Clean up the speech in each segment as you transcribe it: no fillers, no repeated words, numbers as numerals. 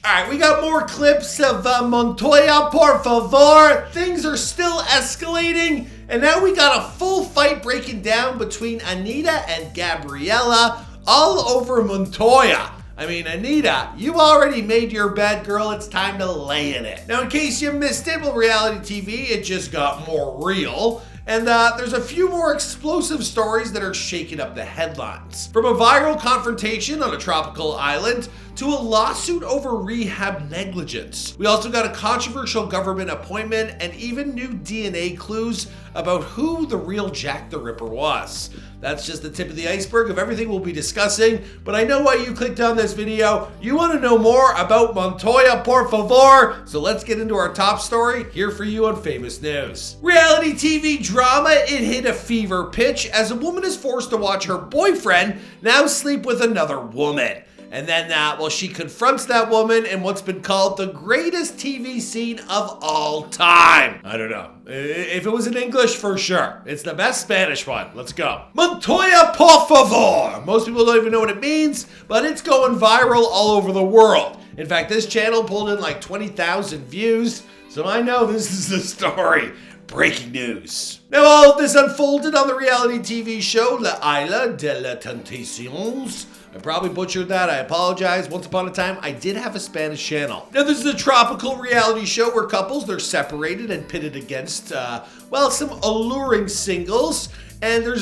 Alright, we got more clips of Montoya, por favor. Things are still escalating, and now we got a full fight breaking down between Anita and Gabriela all over Montoya. I mean, Anita, you already made your bed, girl. It's time to lay in it. Now, in case you missed it, well, reality TV, it just got more real. And there's a few more explosive stories that are shaking up the headlines. From a viral confrontation on a tropical island to a lawsuit over rehab negligence. We also got a controversial government appointment and even new DNA clues about who the real Jack the Ripper was. That's just the tip of the iceberg of everything we'll be discussing, but I know why you clicked on this video. You want to know more about Montoya, por favor. So let's get into our top story here for you on Famous News. Reality TV drama, it hit a fever pitch as a woman is forced to watch her boyfriend now sleep with another woman. And then, she confronts that woman in what's been called the greatest TV scene of all time. I don't know. If it was in English, for sure. It's the best Spanish one. Let's go. Montoya, por favor. Most people don't even know what it means, but it's going viral all over the world. In fact, this channel pulled in like 20,000 views, so I know this is the story. Breaking news. Now, all of this unfolded on the reality TV show Isla de la Tentaciones. I probably butchered that. I apologize. Once upon a time, I did have a Spanish channel. Now, this is a tropical reality show where couples, they're separated and pitted against, some alluring singles. And they're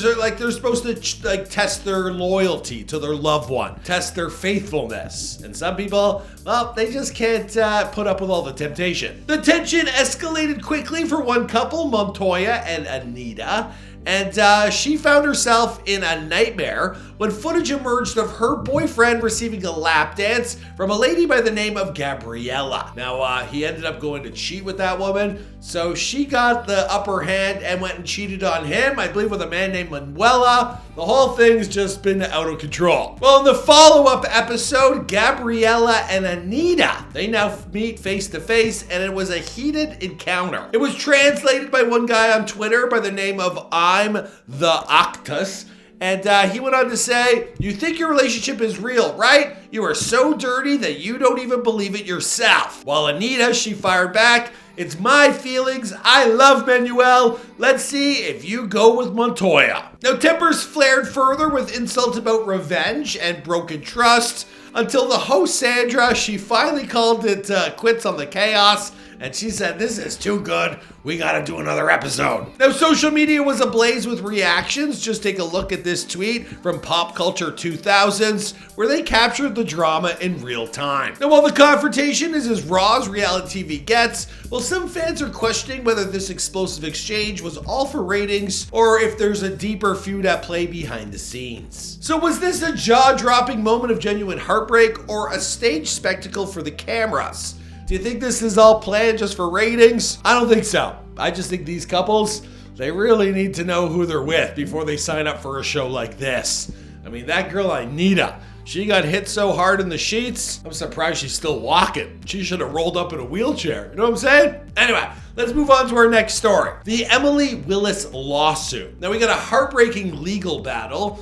supposed to test their loyalty to their loved one, test their faithfulness. And some people, well, they just can't put up with all the temptation. The tension escalated quickly for one couple, Montoya and Anita. And she found herself in a nightmare when footage emerged of her boyfriend receiving a lap dance from a lady by the name of Gabriela. Now, he ended up going to cheat with that woman, so she got the upper hand and went and cheated on him, I believe with a man named Manuela. The whole thing's just been out of control. Well, in the follow-up episode, Gabriela and Anita, they now meet face to face, and it was a heated encounter. It was translated by one guy on Twitter by the name of I'm the Octus. And he went on to say, "You think your relationship is real, right? You are so dirty that you don't even believe it yourself." While Anita, she fired back, "It's my feelings. I love Manuel. Let's see if you go with Montoya." Now, tempers flared further with insults about revenge and broken trust until the host, Sandra, she finally called it quits on the chaos. And she said, "This is too good. We gotta do another episode." Now, social media was ablaze with reactions. Just take a look at this tweet from Pop Culture 2000s, where they captured the drama in real time. Now, while the confrontation is as raw as reality TV gets, well, some fans are questioning whether this explosive exchange was all for ratings or if there's a deeper feud at play behind the scenes. So was this a jaw-dropping moment of genuine heartbreak or a stage spectacle for the cameras? Do you think this is all planned just for ratings? I don't think so. I just think these couples, they really need to know who they're with before they sign up for a show like this. I mean, that girl Anita, she got hit so hard in the sheets, I'm surprised she's still walking. She should have rolled up in a wheelchair. You know what I'm saying? Anyway, let's move on to our next story. The Emily Willis lawsuit. Now, we got a heartbreaking legal battle.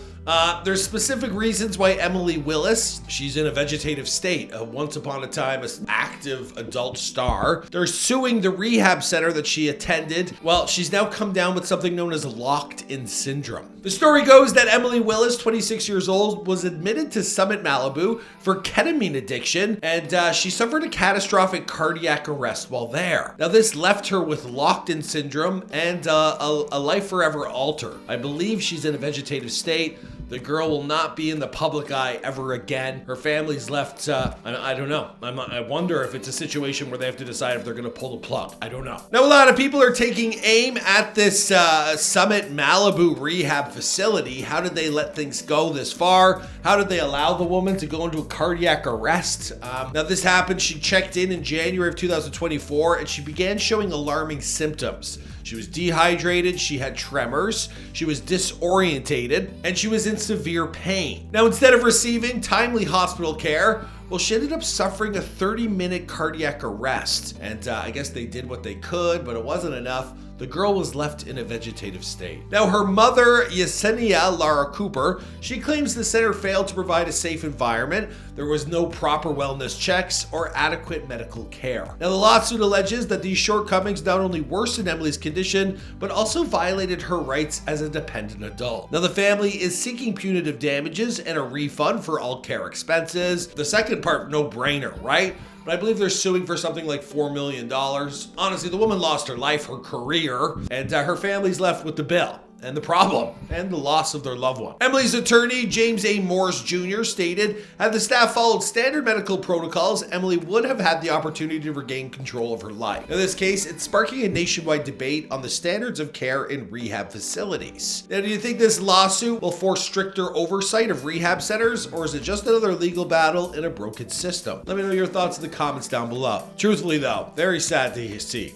There's specific reasons why Emily Willis, she's in a vegetative state, once upon a time an active adult star. They're suing the rehab center that she attended. Well, she's now come down with something known as locked-in syndrome. The story goes that Emily Willis, 26 years old, was admitted to Summit Malibu for ketamine addiction, and she suffered a catastrophic cardiac arrest while there. Now, this left her with locked-in syndrome and a life forever alter. I believe she's in a vegetative state. The girl will not be in the public eye ever again. Her family's left, I don't know. I wonder if it's a situation where they have to decide if they're gonna pull the plug. I don't know. Now, a lot of people are taking aim at this Summit Malibu rehab facility. How did they let things go this far? How did they allow the woman to go into a cardiac arrest? Now, this happened, she checked in January of 2024, and she began showing alarming symptoms. She was dehydrated, she had tremors, she was disorientated, and she was in severe pain. Now, instead of receiving timely hospital care, well, she ended up suffering a 30-minute cardiac arrest. And I guess they did what they could, but it wasn't enough. the girl was left in a vegetative state. Now, her mother, Yesenia Lara Cooper, she claims the center failed to provide a safe environment. There was no proper wellness checks or adequate medical care. Now, the lawsuit alleges that these shortcomings not only worsened Emily's condition, but also violated her rights as a dependent adult. Now, the family is seeking punitive damages and a refund for all care expenses. The second part, no brainer, right? But I believe they're suing for something like $4 million. Honestly, the woman lost her life, her career, and her family's left with the bill and the problem and the loss of their loved one. Emily's attorney, James A. Morris Jr., stated, had the staff followed standard medical protocols, Emily would have had the opportunity to regain control of her life. In this case, it's sparking a nationwide debate on the standards of care in rehab facilities. Now, do you think this lawsuit will force stricter oversight of rehab centers, or is it just another legal battle in a broken system? Let me know your thoughts in the comments down below. Truthfully though, very sad to see.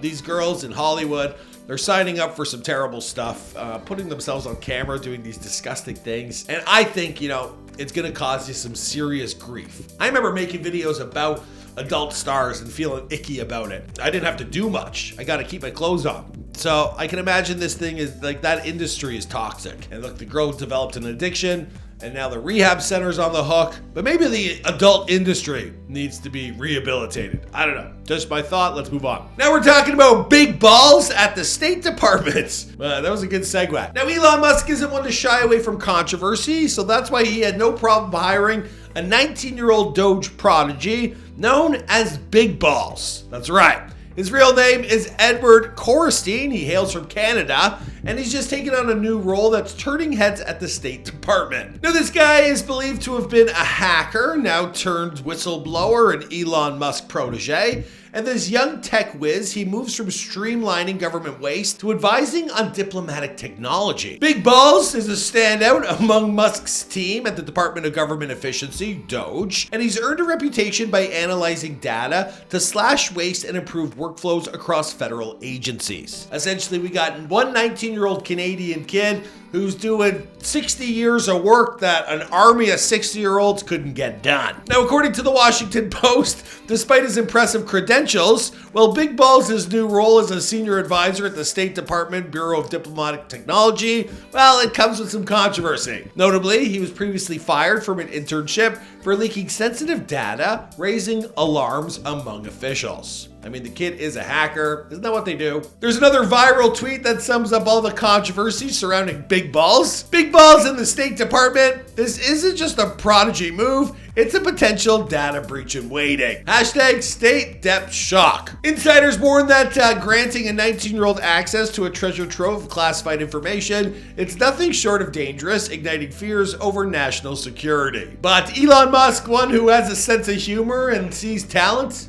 These girls in Hollywood, they're signing up for some terrible stuff, putting themselves on camera, doing these disgusting things. And I think, it's gonna cause you some serious grief. I remember making videos about adult stars and feeling icky about it. I didn't have to do much. I gotta keep my clothes on. So I can imagine this thing is like, that industry is toxic. And look, the girl developed an addiction, and now the rehab center's on the hook. But maybe the adult industry needs to be rehabilitated. I don't know. Just my thought. Let's move on. Now we're talking about big balls at the State Department. That was a good segue. Now, Elon Musk isn't one to shy away from controversy, so that's why he had no problem hiring a 19-year-old Doge prodigy known as Big Balls. That's right. His real name is Edward Corstein. He hails from Canada, and he's just taken on a new role that's turning heads at the State Department. Now, this guy is believed to have been a hacker, now turned whistleblower and Elon Musk protege. And this young tech whiz, he moves from streamlining government waste to advising on diplomatic technology. Big Balls is a standout among Musk's team at the Department of Government Efficiency, DOGE, and he's earned a reputation by analyzing data to slash waste and improve workflows across federal agencies. Essentially, we got one 19-year-old Canadian kid who's doing 60 years of work that an army of 60-year-olds couldn't get done. Now, according to the Washington Post, despite his impressive credentials, Big Balls' new role as a senior advisor at the State Department Bureau of Diplomatic Technology, it comes with some controversy. Notably, he was previously fired from an internship for leaking sensitive data, raising alarms among officials. I mean, the kid is a hacker. Isn't that what they do? There's another viral tweet that sums up all the controversy surrounding Big Balls. Big Balls in the State Department. This isn't just a prodigy move. It's a potential data breach in waiting. Hashtag State Dep Shock. Insiders warn that granting a 19-year-old access to a treasure trove of classified information, it's nothing short of dangerous, igniting fears over national security. But Elon Musk, one who has a sense of humor and sees talent,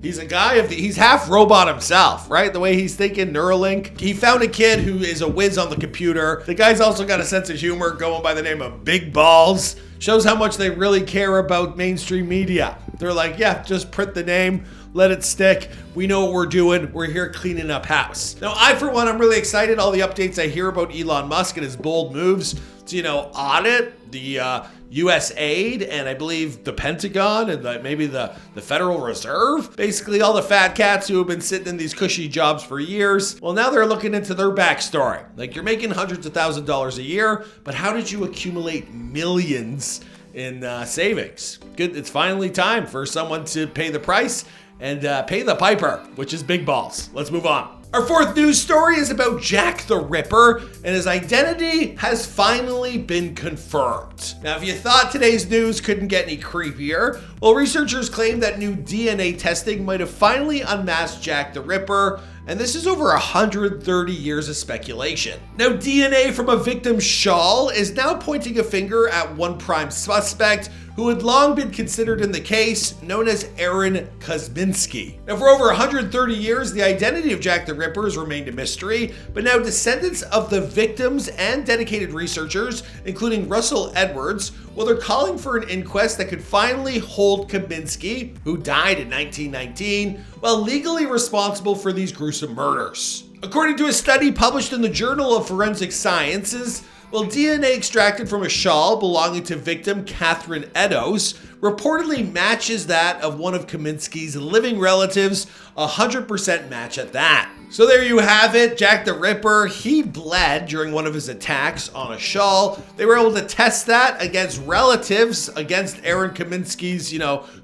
he's a guy he's half robot himself, right? The way he's thinking, Neuralink. He found a kid who is a whiz on the computer. The guy's also got a sense of humor, going by the name of Big Balls. Shows how much they really care about mainstream media. They're like, yeah, just print the name, let it stick. We know what we're doing. We're here cleaning up house. Now, I, for one, I'm really excited. All the updates I hear about Elon Musk and his bold moves to, audit the U.S. aid, and I believe the Pentagon and maybe the Federal Reserve. Basically, all the fat cats who have been sitting in these cushy jobs for years. Well, now they're looking into their backstory. Like, you're making hundreds of thousands of dollars a year, but how did you accumulate millions in savings? Good. It's finally time for someone to pay the price and pay the piper, which is Big Balls. Let's move on. Our fourth news story is about Jack the Ripper, and his identity has finally been confirmed. Now, if you thought today's news couldn't get any creepier, researchers claim that new DNA testing might have finally unmasked Jack the Ripper, and this is over 130 years of speculation. Now, DNA from a victim's shawl is now pointing a finger at one prime suspect who had long been considered in the case, known as Aaron Kosminski. Now, for over 130 years, the identity of Jack the Ripper has remained a mystery, but now descendants of the victims and dedicated researchers, including Russell Edwards, they're calling for an inquest that could finally hold Kosminski, who died in 1919, legally responsible for these gruesome murders. According to a study published in the Journal of Forensic Sciences, DNA extracted from a shawl belonging to victim Catherine Eddowes reportedly matches that of one of Kaminsky's living relatives, 100% match at that. So there you have it, Jack the Ripper, he bled during one of his attacks on a shawl. They were able to test that against relatives, against Aaron Kaminsky's,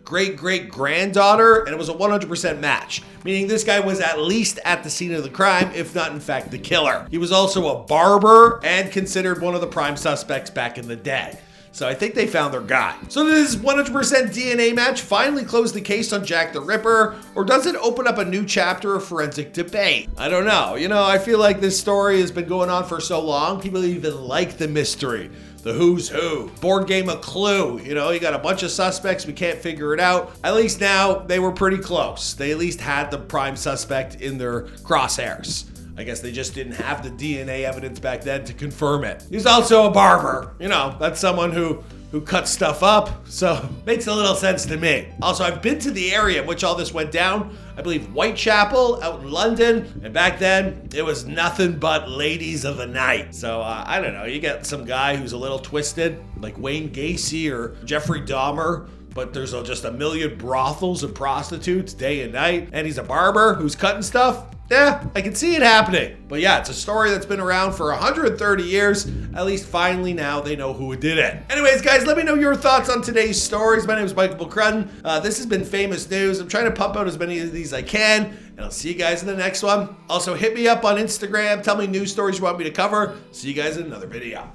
great-great-granddaughter, and it was a 100% match, meaning this guy was at least at the scene of the crime, if not in fact the killer. He was also a barber and considered one of the prime suspects back in the day. So I think they found their guy. So does this 100% DNA match finally close the case on Jack the Ripper, or does it open up a new chapter of forensic debate? I don't know. I feel like this story has been going on for so long, people even like the mystery. The who's who, board game of Clue, you got a bunch of suspects, we can't figure it out. At least now they were pretty close. They at least had the prime suspect in their crosshairs. I guess they just didn't have the DNA evidence back then to confirm it. He's also a barber. That's someone who cuts stuff up, so makes a little sense to me. Also, I've been to the area in which all this went down. I believe Whitechapel out in London, and back then it was nothing but ladies of the night. So I don't know, you get some guy who's a little twisted, like Wayne Gacy or Jeffrey Dahmer, but there's just a million brothels and prostitutes day and night, and he's a barber who's cutting stuff. Yeah, I can see it happening. But yeah, it's a story that's been around for 130 years. At least finally now they know who did it. Anyways, guys, let me know your thoughts on today's stories. My name is Michael Crudden. This has been Famous News. I'm trying to pump out as many of these as I can, and I'll see you guys in the next one. Also, hit me up on Instagram. Tell me news stories you want me to cover. See you guys in another video.